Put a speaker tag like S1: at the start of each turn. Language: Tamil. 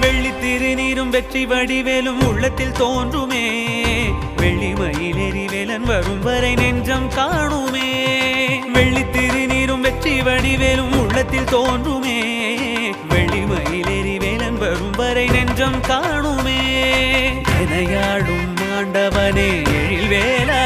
S1: வெள்ளி திருநீரும் வெற்றி வடிவேலும் உள்ளத்தில் தோன்றுமே வெள்ளி மயிலேறி வேலன் வரும் வரை நெஞ்சம் காணுமே வெள்ளி திருநீரும் வெற்றி வடிவேலும் உள்ளத்தில் தோன்றுமே வெள்ளி மயிலேறி வேலன் வரும் வரை நெஞ்சம் காணுமே எனையாடும் ஆண்டவனே எழில் வேலா